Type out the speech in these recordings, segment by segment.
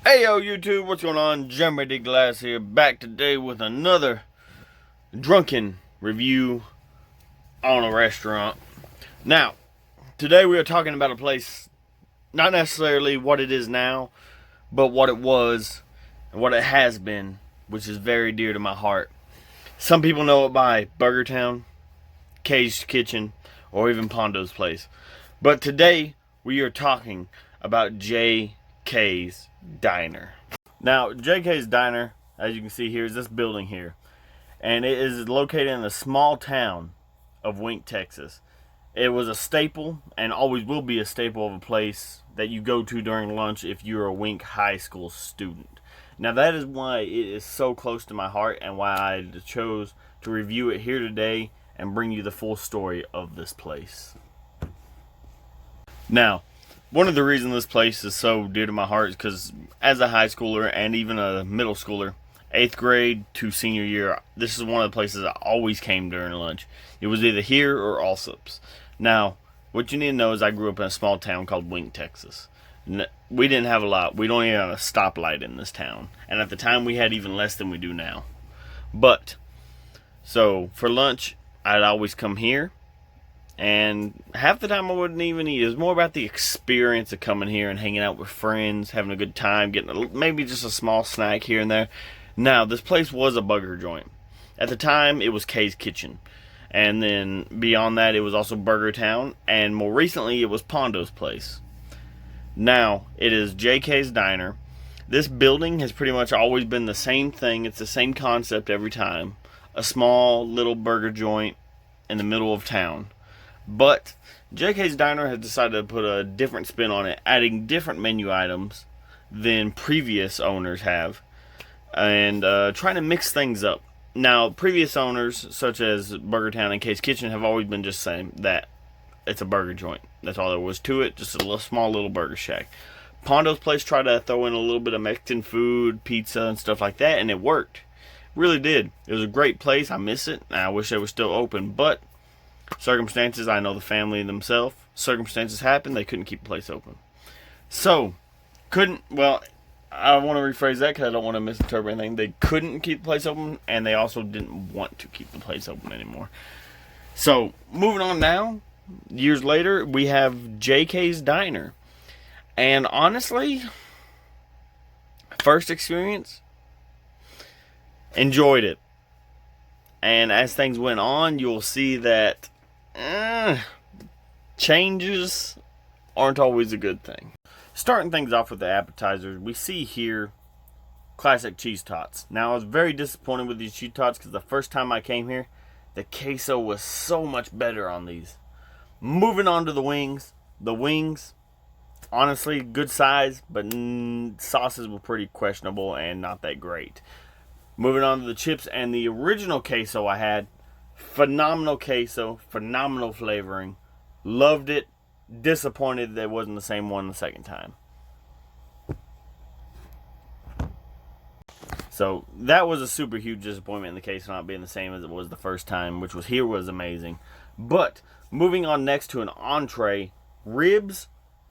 Hey yo YouTube, what's going on? Jeremy D. Glass here, back today with another Drunken review on a restaurant. Now, today we are talking about a place, not necessarily what it is now, but what it was and what it has been, which is very dear to my heart. Some people know it by Burger Town, Caged Kitchen, or even Pondo's Place. But today we are talking about J.K.'s Diner. Now, J.K.'s Diner, as you can see here, is this building here. And it is located in the small town of Wink, Texas. It was a staple, and always will be a staple of a place that you go to during lunch if you're a Wink High School student. Now, that is why it is so close to my heart and why I chose to review it here today and bring you the full story of this place. Now, one of the reasons this place is so dear to my heart is because as a high schooler and even a middle schooler, 8th grade to senior year, this is one of the places I always came during lunch. It was either here or Allsup's. Now, what you need to know is I grew up in a small town called Wink, Texas. We didn't have a lot. We don't even have a stoplight in this town. And at the time, we had even less than we do now. But, so, for lunch, I'd always come here. And half the time I wouldn't even eat. It was more about the experience of coming here and hanging out with friends, having a good time, getting maybe just a small snack here and there. Now, this place was a burger joint. At the time, it was Kay's Kitchen. And then beyond that, it was also Burger Town. And more recently, it was Pondo's Place. Now, it is J.K.'s Diner. This building has pretty much always been the same thing. It's the same concept every time. A small little burger joint in the middle of town. But J.K.'s Diner has decided to put a different spin on it, adding different menu items than previous owners have, and trying to mix things up. Now, previous owners, such as Burger Town and Case Kitchen, have always been just saying that it's a burger joint. That's all there was to it, just a little, small little burger shack. Pondo's Place tried to throw in a little bit of Mexican food, pizza, and stuff like that, and it worked. Really did. It was a great place. I miss it, and I wish it was still open, but circumstances, I know the family themselves, circumstances happened, they couldn't keep the place open. So, I want to rephrase that because I don't want to misinterpret anything. They couldn't keep the place open, and they also didn't want to keep the place open anymore. So, moving on now, years later, we have J.K.'s Diner. And honestly, first experience, enjoyed it. And as things went on, you'll see that changes aren't always a good thing. Starting things off with the appetizers, we see here classic cheese tots. Now, I was very disappointed with these cheese tots because the first time I came here, the queso was so much better on these. Moving on to the wings. The wings, honestly, good size, but sauces were pretty questionable and not that great. Moving on to the chips and the original queso I had. Phenomenal queso, phenomenal flavoring. Loved it. Disappointed that it wasn't the same one the second time. So that was a super huge disappointment in the queso not being the same as it was the first time, which was amazing. But moving on next to an entree, ribs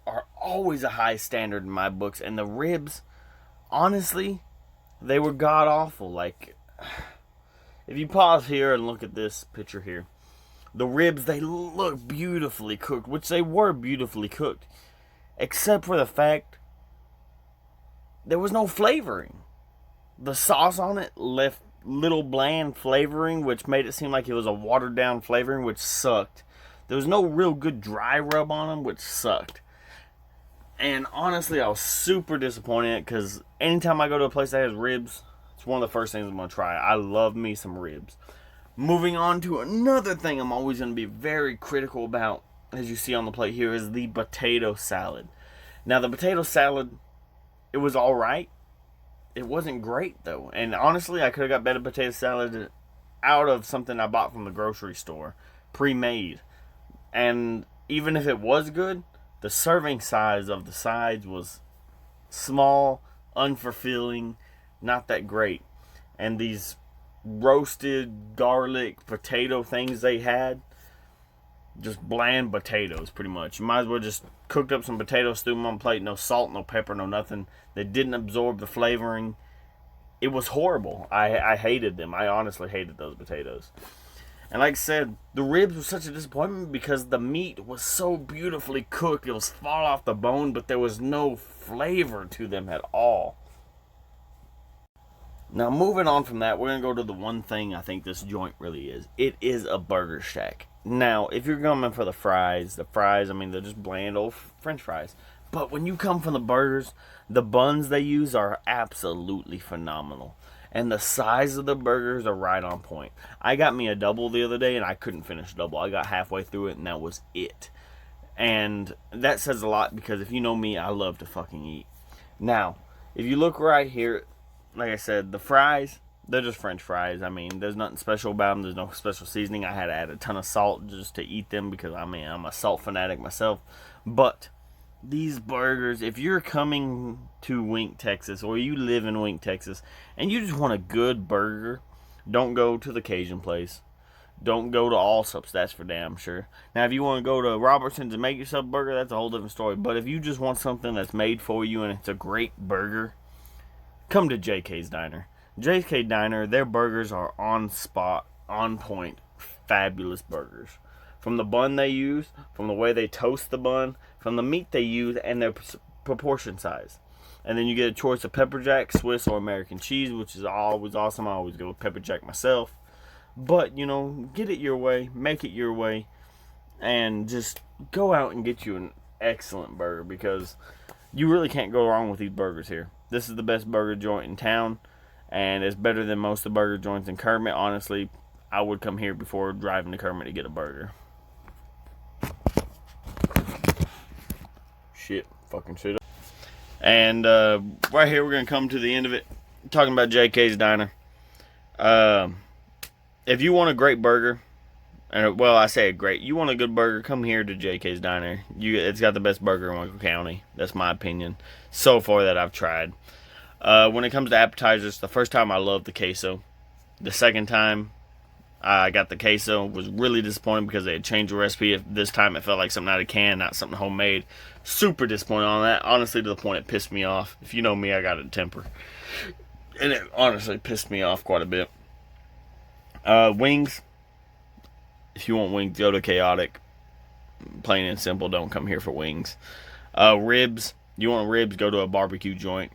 are always a high standard in my books, and the ribs, honestly, they were god awful. Like, if you pause here and look at this picture here, the ribs, they look beautifully cooked, which they were beautifully cooked, except for the fact there was no flavoring. The sauce on it left little bland flavoring, which made it seem like it was a watered down flavoring, which sucked. There was no real good dry rub on them, which sucked. And honestly, I was super disappointed because anytime I go to a place that has ribs, it's one of the first things I'm going to try. I love me some ribs. Moving on to another thing I'm always going to be very critical about, as you see on the plate here, is the potato salad. Now, the potato salad, it was alright. It wasn't great, though. And honestly, I could have got better potato salad out of something I bought from the grocery store, pre-made. And even if it was good, the serving size of the sides was small, unfulfilling, not that great. And these roasted garlic potato things they had, just bland potatoes, pretty much. You might as well just cooked up some potatoes, threw them on a plate, no salt, no pepper, no nothing. They didn't absorb the flavoring. It was horrible. I hated them. I honestly hated those potatoes. And like I said, the ribs were such a disappointment because the meat was so beautifully cooked. It was fall off the bone, but there was no flavor to them at all. Now, moving on from that, we're going to go to the one thing I think this joint really is. It is a burger shack. Now, if you're coming for the fries, I mean, they're just bland old French fries. But when you come from the burgers, the buns they use are absolutely phenomenal. And the size of the burgers are right on point. I got me a double the other day, and I couldn't finish double. I got halfway through it, and that was it. And that says a lot because if you know me, I love to fucking eat. Now, if you look right here, like I said, the fries, they're just French fries. I mean, there's nothing special about them. There's no special seasoning. I had to add a ton of salt just to eat them because, I mean, I'm a salt fanatic myself. But these burgers, if you're coming to Wink, Texas, or you live in Wink, Texas, and you just want a good burger, don't go to the Cajun place. Don't go to Allsup's, that's for damn sure. Now, if you want to go to Robertson's and make yourself a burger, that's a whole different story. But if you just want something that's made for you and it's a great burger, come to JK's Diner. JK Diner, their burgers are on spot, on point, fabulous burgers. From the bun they use, from the way they toast the bun, from the meat they use, and their proportion size. And then you get a choice of pepper jack, Swiss, or American cheese, which is always awesome. I always go with pepper jack myself. But, you know, get it your way, make it your way, and just go out and get you an excellent burger because you really can't go wrong with these burgers here. This is the best burger joint in town, and it's better than most of the burger joints in Kermit. Honestly, I would come here before driving to Kermit to get a burger. Fucking shit. And right here, we're going to come to the end of it, talking about JK's Diner. If you want a great burger, well, I say a great, you want a good burger, come here to JK's Diner. It's got the best burger in Winkle County. That's my opinion so far that I've tried. When it comes to appetizers, the first time I loved the queso. The second time I got the queso, was really disappointed because they had changed the recipe. This time it felt like something out of a can, not something homemade. Super disappointed on that, honestly, to the point it pissed me off. If you know me, I got a temper. And it honestly pissed me off quite a bit. Wings. If you want wings, go to Chaotic. Plain and simple, don't come here for wings. Ribs. You want ribs, go to a barbecue joint.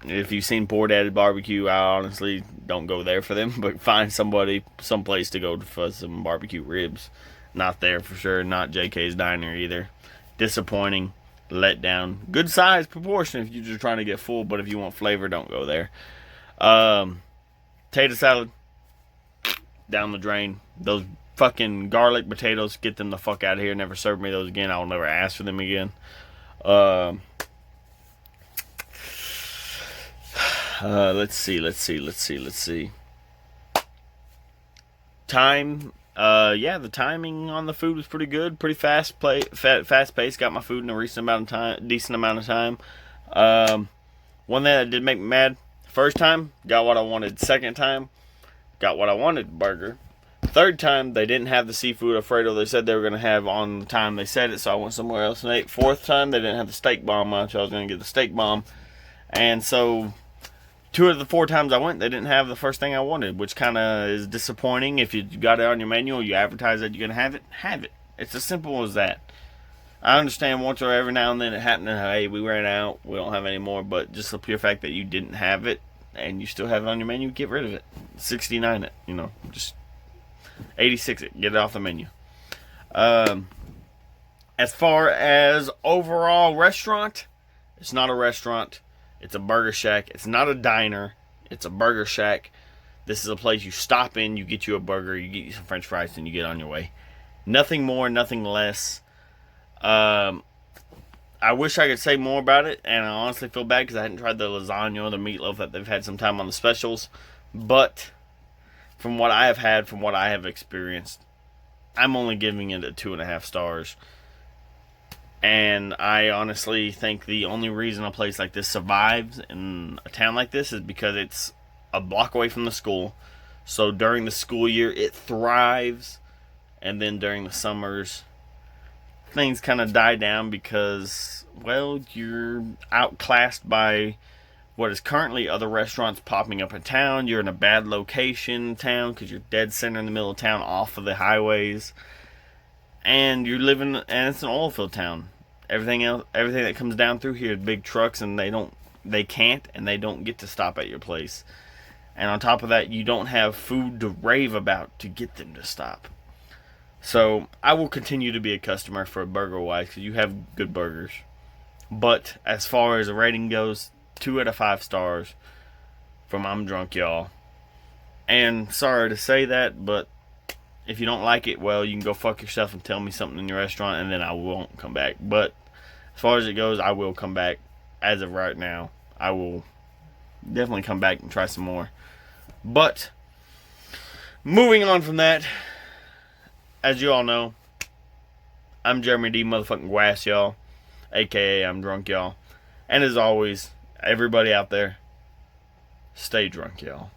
If you've seen Poor Daddy Barbecue, I honestly don't go there for them, but find someplace to go for some barbecue ribs. Not there for sure, not JK's Diner either. Disappointing, let down. Good size proportion if you're just trying to get full, but if you want flavor, don't go there. Potato salad, down the drain. Those fucking garlic potatoes, get them the fuck out of here. Never serve me those again. I'll never ask for them again. Let's see. Time. The timing on the food was pretty good. Pretty fast paced. Got my food in a decent amount of time. One thing that did make me mad. First time, got what I wanted. Second time, got what I wanted, burger. Third time, they didn't have the seafood Alfredo they said they were going to have on the time they said it, so I went somewhere else and ate. Fourth time, they didn't have the steak bomb on, so I was going to get the steak bomb. And so 2 of the 4 times I went, they didn't have the first thing I wanted, which kind of is disappointing. If you got it on your menu or you advertise that you're going to have it. It's as simple as that. I understand once or every now and then it happened, hey, we ran out, we don't have any more, but just the pure fact that you didn't have it and you still have it on your menu, get rid of it. 69 it, just 86 it, get it off the menu. As far as overall restaurant, it's not a restaurant. It's a burger shack. It's not a diner. It's a burger shack. This is a place you stop in, you get you a burger, you get you some french fries, and you get on your way. Nothing more, nothing less. I wish I could say more about it, and I honestly feel bad because I hadn't tried the lasagna or the meatloaf that they've had some time on the specials. But from what I have had, from what I have experienced, I'm only giving it a 2.5 stars. And I honestly think the only reason a place like this survives in a town like this is because it's a block away from the school. So during the school year, it thrives. And then during the summers, things kind of die down because, well, you're outclassed by what is currently other restaurants popping up in town. You're in a bad location in town because you're dead center in the middle of town off of the highways. And you're living, and it's an oil field town. Everything that comes down through here is big trucks, and they can't and they don't get to stop at your place. And on top of that, you don't have food to rave about to get them to stop. So I will continue to be a customer for Burger Wise because you have good burgers. But as far as the rating goes, 2 out of 5 stars from I'm Drunk, y'all. And sorry to say that, but if you don't like it, well, you can go fuck yourself and tell me something in your restaurant, and then I won't come back. But as far as it goes, I will come back. As of right now, I will definitely come back and try some more. But moving on from that, as you all know, I'm Jeremy D. motherfucking Glass, y'all. AKA I'm Drunk, y'all. And as always, everybody out there, stay drunk, y'all.